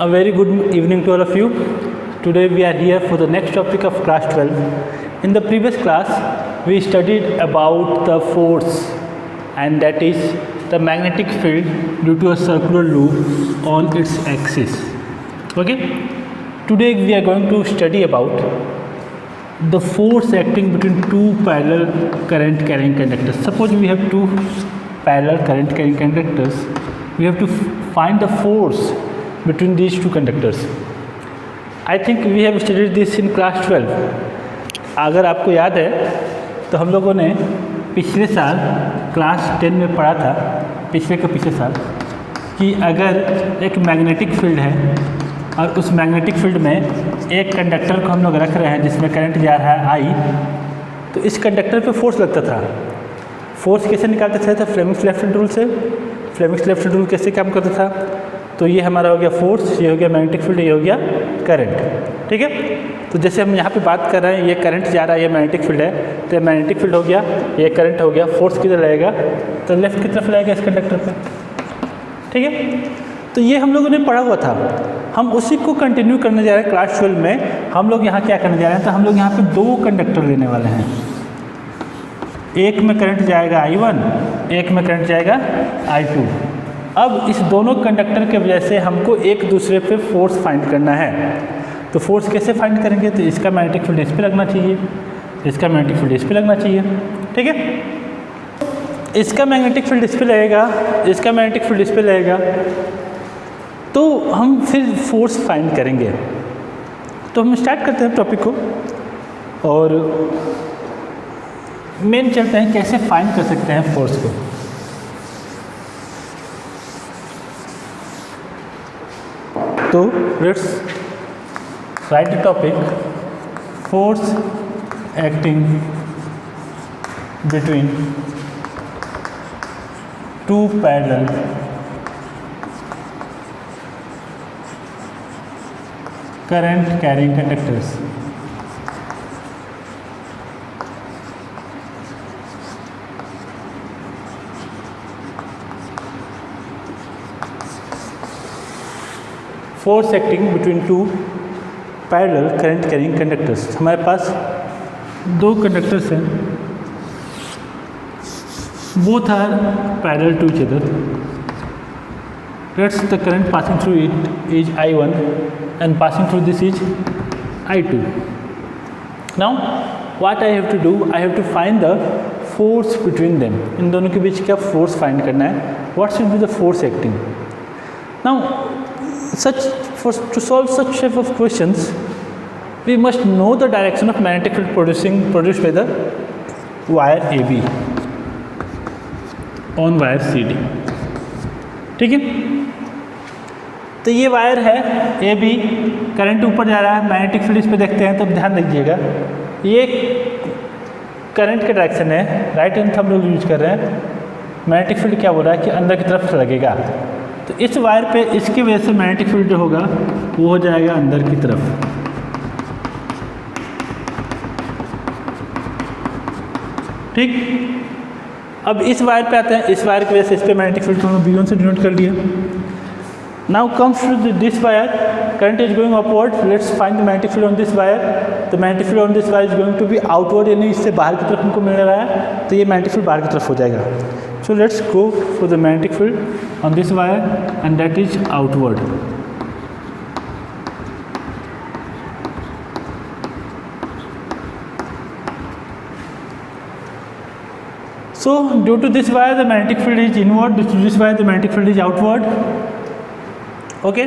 A very good evening to all of you. Today we are here for the next topic of class 12. In the previous class we studied about the force, and that is the magnetic field due to a circular loop on its axis. Okay. Today we are going to study about the force acting between two parallel current carrying conductors. Suppose we have two parallel current carrying conductors. We have to find the force between these two conductors. I think we have studied this in class 12. अगर आपको याद है तो हम लोगों ने पिछले साल क्लास 10 में पढ़ा था, पिछले साल, कि अगर एक मैग्नेटिक फील्ड है और उस मैग्नेटिक फील्ड में एक कंडक्टर को हम लोग रख रहे हैं जिसमें करंट जा रहा है I, तो इस कंडक्टर पे फोर्स लगता था. फोर्स कैसे निकालते थे? तो फ्लेमिंग्स लेफ्ट हैंड रूल से. फ्लेमिंग्स लेफ्ट हैंड रूल कैसे काम करता था? तो ये हमारा हो गया फोर्स, ये हो गया मैग्नेटिक फील्ड, ये हो गया करंट. ठीक है. तो जैसे हम यहाँ पे बात कर रहे हैं, ये करंट जा रहा है, ये मैग्नेटिक फील्ड है, तो ये मैग्नेटिक फील्ड हो गया, ये करंट हो गया. फोर्स किधर लगेगा? तो लेफ्ट की तरफ लगेगा इस कंडक्टर पे. ठीक है. तो ये हम लोगों ने पढ़ा हुआ था. हम उसी को कंटिन्यू करने जा रहे हैं क्लास 12 में. हम लोग यहाँ क्या करने जा रहे हैं? तो हम लोग यहाँ पे दो कंडक्टर लेने वाले हैं. एक में करंट जाएगा I1, एक में करंट जाएगा I2. अब इस दोनों कंडक्टर के वजह से हमको एक दूसरे पे फोर्स फाइंड करना है. तो फोर्स कैसे फाइंड करेंगे? तो इसका मैग्नेटिक फील्ड इस पे लगना चाहिए, इसका मैग्नेटिक फील्ड इस पे लगना चाहिए. ठीक है. इसका मैग्नेटिक फील्ड इस पे लगेगा, इसका मैग्नेटिक फील्ड इस पे लगेगा, तो हम फिर फोर्स फाइंड करेंगे. तो हम स्टार्ट करते हैं टॉपिक को और मेन चलते हैं कैसे फाइंड कर सकते हैं फोर्स को. तो let's write the topic. Force acting between two parallel current carrying conductors. Force acting between two parallel current carrying conductors. हमारे पास दो कंडक्टर्स हैं, both are parallel to each other. Let's the current passing through it is I1 and passing through this is I2. Now what I have to do, I have to find the force between them. इन दोनों के बीच क्या force find करना है. What should be the force acting? Now to solve such type of questions we must know the direction of magnetic field produced by the wire AB on wire CD. ठीक है. तो ये wire है AB, current ऊपर जा रहा है, magnetic field इस पे देखते हैं. तो ध्यान दीजिएगा, ये करंट के डायरेक्शन है, राइट हैंड हम लोग यूज कर रहे हैं. मैग्नेटिक फील्ड क्या बोल रहा है कि अंदर की तरफ लगेगा. तो इस वायर पे इसकी वजह से मैग्नेटिक फील्ड जो होगा वो हो जाएगा अंदर की तरफ. ठीक. अब इस वायर पे आते हैं. इस वायर की वजह से इस पे मैग्नेटिक फील्ड को B1 से डिनोट कर लिया. Now comes to this wire, current is going upward. Let's find the magnetic field on this wire. The magnetic field on this wire is going to be outward, यानी इससे बाहर की तरफ हमको मिल रहा है, तो ये magnetic field बाहर की तरफ हो जाएगा. So let's go for the magnetic field on this wire and that is outward. So due to this wire the magnetic field is inward, due to this wire the magnetic field is outward. Okay,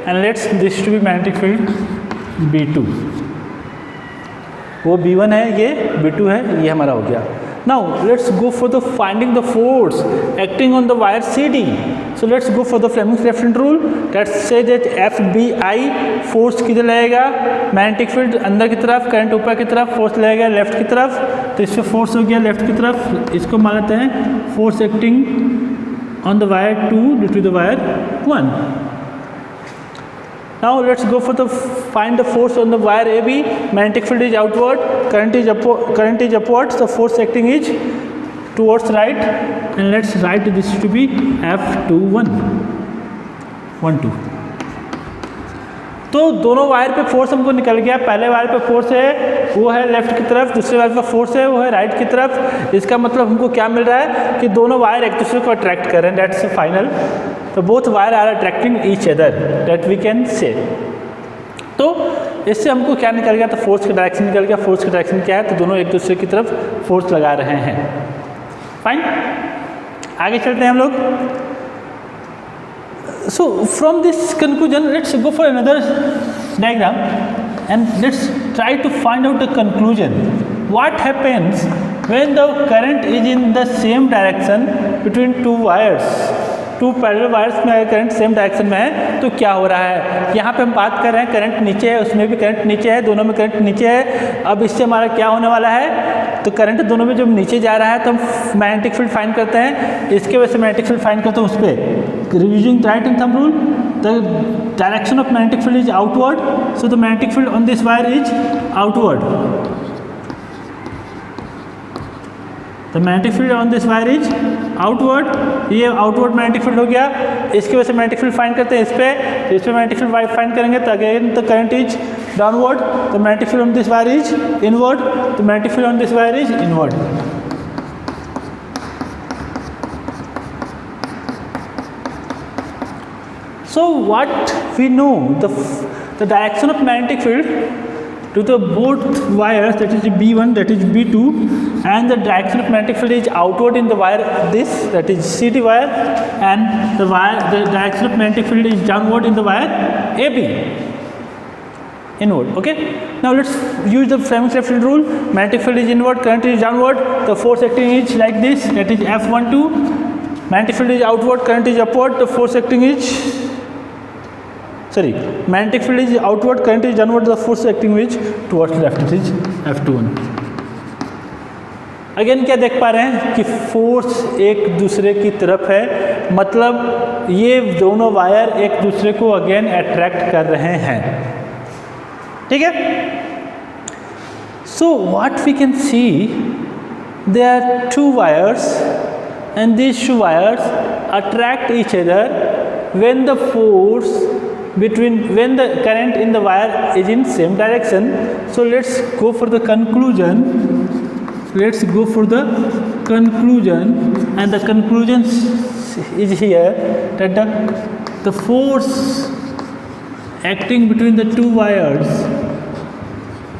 and let's this to be magnetic field B2. वो B1 है, ये B2 है, ये हमारा हो गया. Now let's go for the finding the force acting on the wire CD. So let's go for the Fleming's left hand rule. Let's say that FBI force किधर लगेगा? मैग्नेटिक फील्ड अंदर की तरफ, करंट ऊपर की तरफ, फोर्स लगेगा left की तरफ. तो इससे फोर्स हो गया लेफ्ट की तरफ. इसको मान लेते हैं force acting on the wire 2 due to the wire 1. Now let's go for the find the force on the wire AB. Magnetic field is outward, current is upwards. The force acting is towards right, and let's write this to be F21. 1 2. तो दोनों wire पे force हमको निकल गया, पहले wire पे force है वो है लेफ्ट की तरफ, दूसरे वायर पे फोर्स है वो है राइट की तरफ। इसका मतलब हमको क्या मिल रहा है कि दोनों वायर एक दूसरे को अट्रैक्ट कर रहे हैं, दैट्स फाइनल। तो both wire are attracting each other, that we can say. तो इससे हमको क्या निकल गया, तो फोर्स का डायरेक्शन निकल गया। फोर्स का डायरेक्शन क्या है, तो दोनों एक दूसरे की तरफ फोर्स लगा रहे हैं। फाइन, आगे चलते हैं हम लोग। So from this conclusion, let's go for another diagram and let's try to find out the conclusion. What happens when the current is in the same direction between two wires? Two parallel wires में अगर current same direction में है तो क्या हो रहा है। यहाँ पे हम बात कर रहे हैं करंट नीचे है, उसमें भी करंट नीचे है, दोनों में करंट नीचे है। अब इससे हमारा क्या होने वाला है, तो करंट दोनों में जब नीचे जा रहा है तो हम मैग्नेटिक फील्ड फाइंड करते हैं। इसके वजह से मैग्नेटिक फील्ड फाइंड करते हैं उस पर using right hand thumb rule, the direction of magnetic field is outward, so the magnetic field on this wire is outward. तो magnetic field on this wire is outward, ये outward magnetic field हो गया। इसकी वजह से magnetic field find करते हैं इस पे मैग्नेटिक फील्ड फाइंड करेंगे तो again the current is downward, तो magnetic field on this wire is inward, तो magnetic field on this wire is inward. So what we know, the direction of magnetic field to the both wires, that is B1, that is B2, and the direction of magnetic field is outward in the wire this, that is CD wire, and the direction of magnetic field is downward in the wire AB, inward. Okay, now let's use the Fleming's-Lefton rule. Magnetic field is inward, current is downward, the force acting is like this, that is F12. Magnetic field is outward, current is upward, the force acting is magnetic field is outward, current is downward, the force acting which towards left, it is F21. Again क्या देख पा रहे हैं कि force एक दूसरे की तरफ है, मतलब ये दोनों वायर एक दूसरे को अगेन अट्रैक्ट कर रहे हैं। ठीक है, so what we can see, there are two wires and these two wires attract each other when the force when the current in the wire is in same direction. So let's go for the conclusion. And the conclusion is here that the force acting between the two wires,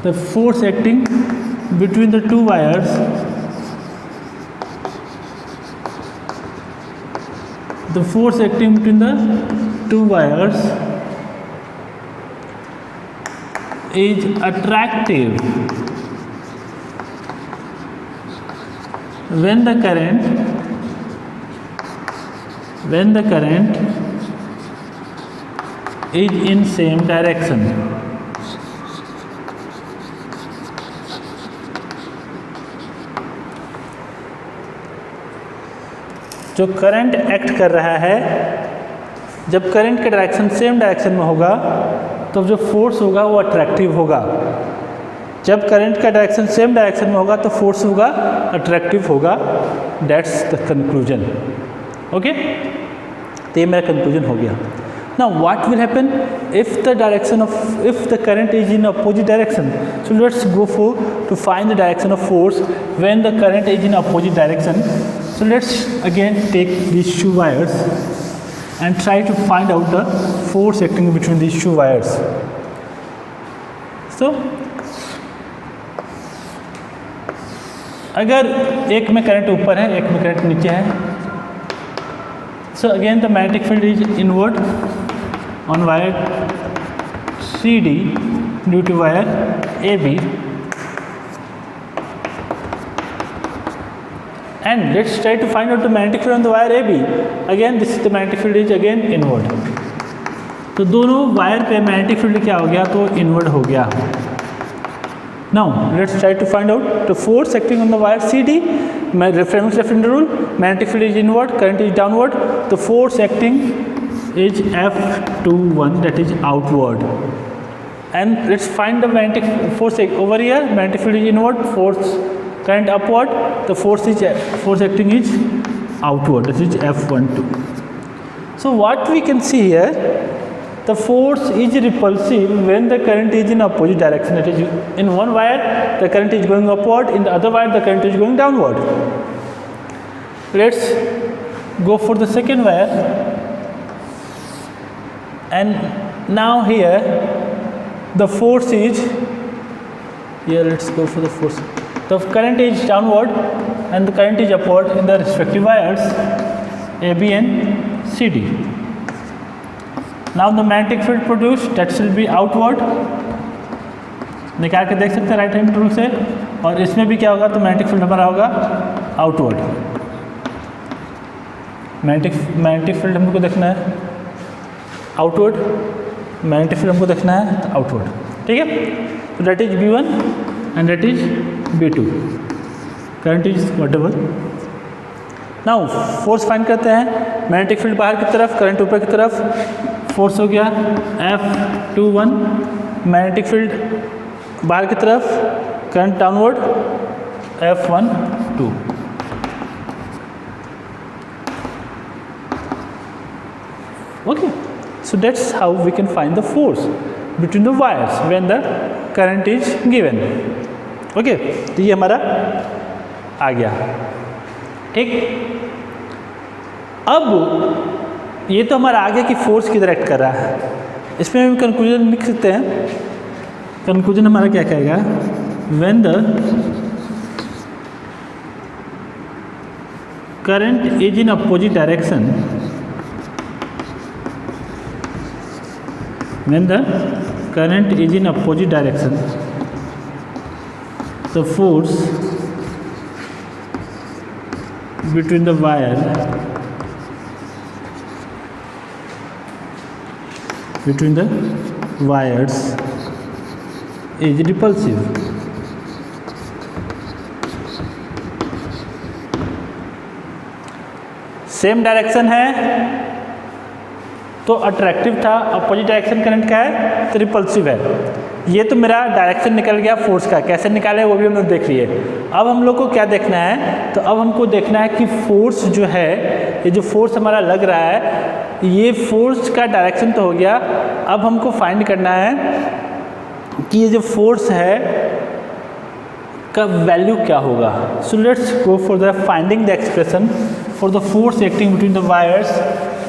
the force acting between the two wires, is attractive when the current is in same direction. जो current act कर रहा है, जब current का direction same direction में होगा तो जो फोर्स होगा वो अट्रैक्टिव होगा। जब करंट का डायरेक्शन सेम डायरेक्शन में होगा तो फोर्स होगा अट्रैक्टिव होगा। That's the conclusion. ओके, तो ये मेरा कंक्लूजन हो गया। Now what will happen if the current is in opposite direction. So let's go for to find the direction of force when the current is in opposite direction. So let's again take these two wires and try to find out the force acting between these two wires. So अगर एक में current ऊपर है, एक में current नीचे है, so again the magnetic field is inward on wire CD due to wire AB. And let's try to find out the magnetic field on the wire AB. Again, this is the magnetic field is again inward. तो दोनों wire पे magnetic field क्या हो गया, तो inward हो गया। Now let's try to find out the force acting on the wire CD. Fleming's-Lefton rule, magnetic field is inward, current is downward. The force acting is F21, that is outward. And let's find the magnetic force over here. Magnetic field is inward, force current upward, the force acting is outward, this is F12. So what we can see here, the force is repulsive when the current is in opposite direction. It is in one wire the current is going upward, in the other wire the current is going downward. Let's go for the second wire, and now here the force is here. Let's go for the force. The current is downward and the current is upward in the respective wires AB and CD. Now the magnetic field produced, that will be outward. निकाल के देख सकते हैं right hand rule से, और इसमें भी क्या होगा, तो मैग्नेटिक फील्ड हमारा होगा आउटवर्ड. मैग्नेटिक फील्ड हमको देखना है आउटवर्ड, मैग्नेटिक फील्ड हमको देखना है आउटवर्ड. ठीक है, तो that is B1 and that is B2. Current is what ever. Now force find करते हैं. मैग्नेटिक फील्ड बाहर की तरफ, करंट ऊपर की तरफ. फोर्स हो गया F21, मैग्नेटिक फील्ड बाहर की तरफ, current downward F12. Okay, so that's how we can find the force between the wires when the current is given. Okay, तो ये हमारा आ गया. ठीक, अब ये तो हमारा आगे की फोर्स की डायरेक्ट कर रहा है. इसमें हम कंक्लूजन लिख सकते हैं. कंक्लूजन हमारा क्या कहेगा, when the current is in opposite direction, when the current is in opposite direction, the force between the wire between the wires is repulsive. Same direction है तो अट्रैक्टिव था, अपोजिट डायरेक्शन करंट का है तो repulsive है. ये तो मेरा डायरेक्शन निकल गया फोर्स का. कैसे निकाले वो भी हम लोग देख लिए. अब हम लोग को क्या देखना है, तो अब हमको देखना है कि फोर्स जो है, ये जो फोर्स हमारा लग रहा है, ये फोर्स का डायरेक्शन तो हो गया. अब हमको फाइंड करना है कि ये जो फोर्स है का वैल्यू क्या होगा. सो let's go for the finding the expression for the force acting between the wires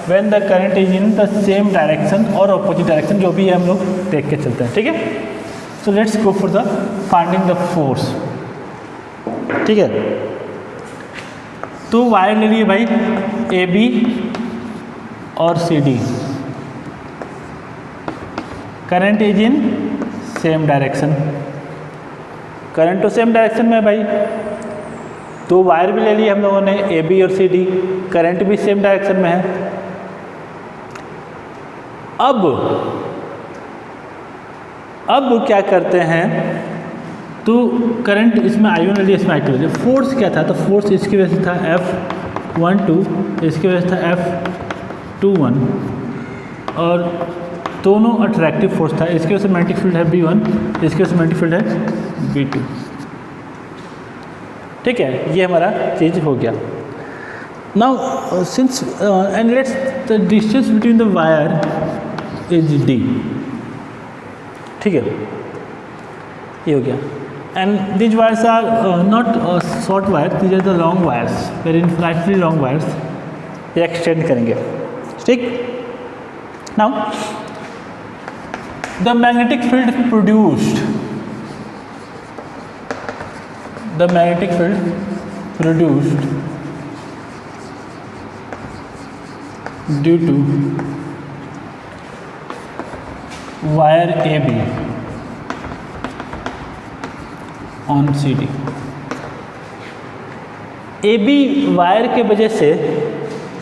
when the current is in the same direction और अपोजिट डायरेक्शन, जो भी है हम लोग देख के चलते हैं. ठीक है, सो let's go for the finding the force. ठीक है, तो वायर ले लिए भाई AB और CD. Current is in same direction, current तो सेम डायरेक्शन में है भाई. तो वायर भी ले लिए हम लोगों ने AB और CD, करंट भी सेम डायरेक्शन में है. अब क्या करते हैं, तो करंट इसमें I1 ले लिया, इसमें I2 ले लिया. फोर्स क्या था, तो फोर्स इसकी वजह से था F12, इसकी वजह से था F21, और दोनों अट्रैक्टिव फोर्स था. इसकी वजह से मैग्नेटिक फील्ड है B1, इसकी वजह से मैग्नेटिक फील्ड है B2. ठीक है, ये हमारा चीज़ हो गया. Now since and let's the distance between the wire is D. ठीक है, ये हो गया. And these wires are not short wires, these are the long wires, very infinitely long wires. ये एक्सटेंड करेंगे. ठीक, now the magnetic field produced, the magnetic field produced due to wire AB on CD. AB wire के वजह से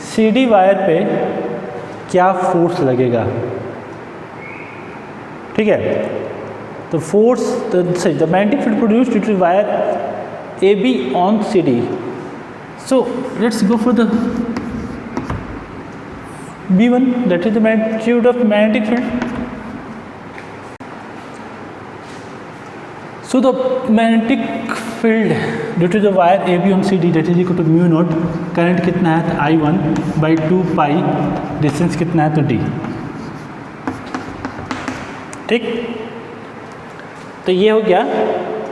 CD wire पे क्या force लगेगा. ठीक है, तो force the magnetic field produced due to wire AB on CD. So let's go for the B1, that is the magnitude of magnetic field. So the magnetic field due to the wire AB on CD, that is equal to mu naught. Current कितना है, I1 by 2 pi, distance कितना है, तो D. ठीक, तो ये हो गया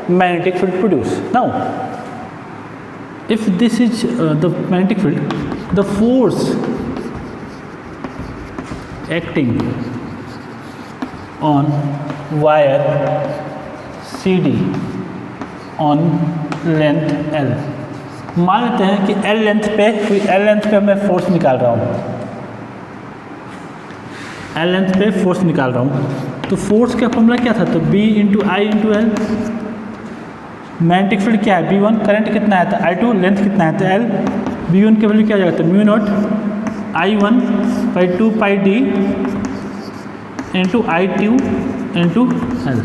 magnetic field produce. Now if this is the magnetic field, the force acting on wire CD on length L. मान लेते हैं कि L लेंथ पे मैं फोर्स निकाल रहा हूँ, L लेंथ पे फोर्स निकाल रहा हूँ. तो फोर्स का फॉर्मूला क्या था? तो B इंटू आई इंटू एल. मैग्नेटिक फील्ड क्या है? B1. करंट कितना है? तो I2. लेंथ कितना है? तो L. B1 की वैल्यू क्या आ जाएगा? तो mu naught I1 by 2 pi D into I2 into L.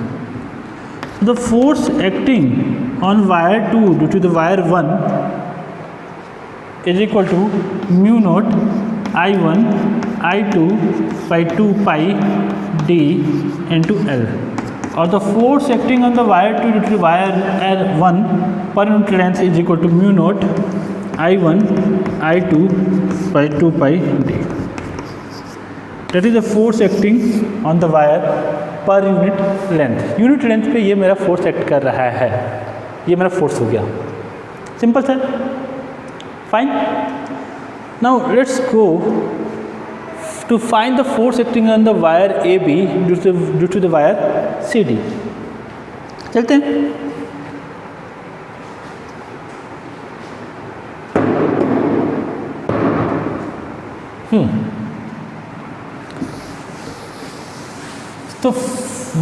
The force acting on wire 2 due to the wire 1 is equal to mu naught I1 I2 by 2 pi D into L. Or the force acting on the wire 2 due to the wire L1 per unit length is equal to mu naught I1 I2 by 2 pi D. That is the force acting on the wire पर unit length. Unit length पे ये मेरा force act कर रहा है, ये मेरा force हो गया. Simple sir, fine. Now let's go to find the force acting on the wire AB due to the wire CD. चलते हैं. तो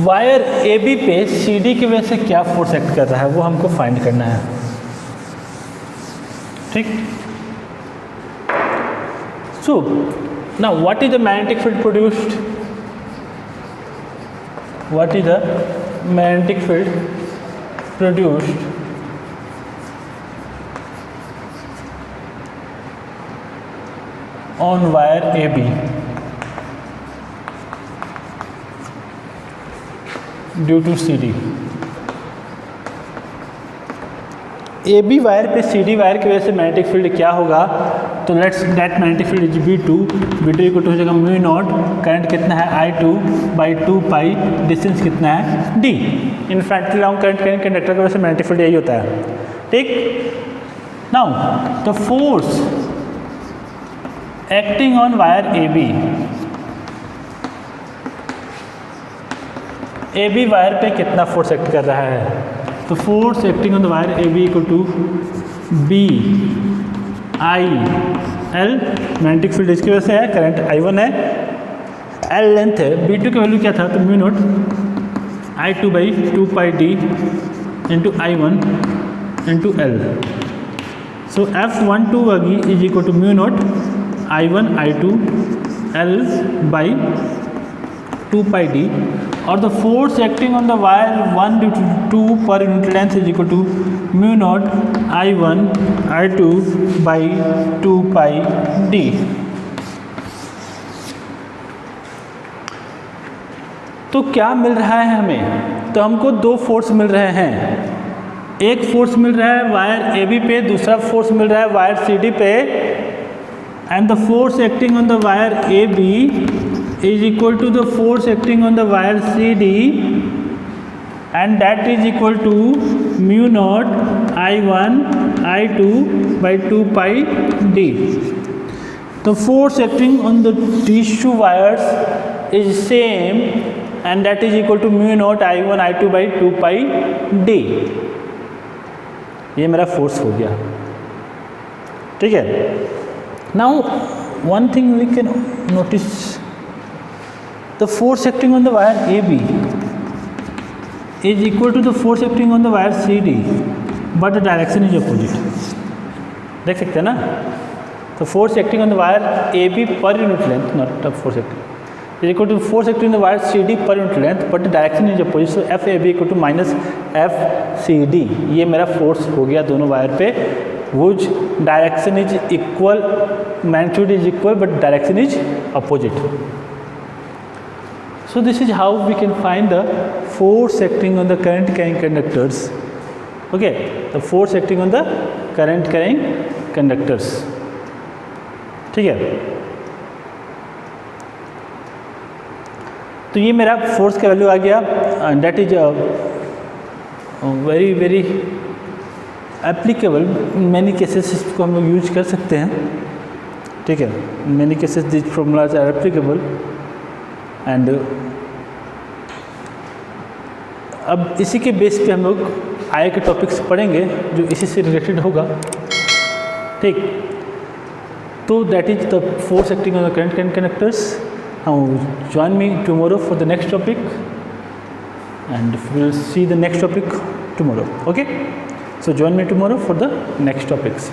वायर AB पे CD की वजह से क्या फोर्स एक्ट कर रहा है वो हमको फाइंड करना है. ठीक. So now what is the magnetic field produced? What is the magnetic field produced on wire AB due to CD. AB wire पे CD वायर की वजह से मैग्नेटिक फील्ड क्या होगा? तो let's that magnetic field is B2 equal to हो जाएगा mu naught. Current कितना है? I2 by 2 pi. डिस्टेंस कितना है? D. Infinitely long current conductor की वजह से मैग्नेटिक फील्ड यही होता है. ठीक. Now the force acting on wire AB wire पे कितना फोर्स एक्ट कर रहा है? तो force acting on the wire AB equal to B I L. Magnetic field इसकी वजह से है, करंट I1 है, L लेंथ है, B2 की वैल्यू क्या था? तो mu naught I2 by 2 pi D into I1 into L. So F12 होगी is equal to mu naught I1 I2 L by 2 pi D. और the force acting on the wire 1 due to 2 per unit length is equal to mu naught I1 I2 by 2 pi D. तो क्या मिल रहा है हमें? तो हमको दो force मिल रहे हैं. एक फोर्स मिल रहा है वायर AB पे, दूसरा फोर्स मिल रहा है वायर CD पे. And the force acting on the wire AB is equal to the force acting on the wire CD, and that is equal to mu naught I1 I2 by 2 pi D. The force acting on the these two wires is same, and that is equal to mu naught I1 I2 by 2 pi D. ये मेरा force हो गया. ठीक है. Now one thing we can notice, the force acting on the wire AB is equal to the force acting on the wire CD, but the direction is opposite. देख सकते हैं ना? तो force acting on the wire AB per unit length, not the force acting, is equal to force acting on the wire CD per unit length, but the direction is opposite. So FAB equal to minus FCD. ये मेरा force हो गया दोनों wire पे. which direction is equal, magnitude is equal, but direction is opposite. So this is how we can find the force acting on the current carrying conductors. Okay, the force acting on the current carrying conductors. ठीक है. तो ये मेरा force का value आ गया, and that is very very applicable in many cases, इसको हम लोग यूज कर सकते हैं, ठीक है। In many cases this formulas are applicable. And अब इसी के बेस पे हम लोग आगे के टॉपिक्स पढ़ेंगे जो इसी से रिलेटेड होगा, ठीक। तो that is the force acting on the current conductors. Join me tomorrow for the next topic, and we'll see the next topic tomorrow. Okay, so join me tomorrow for the next topics.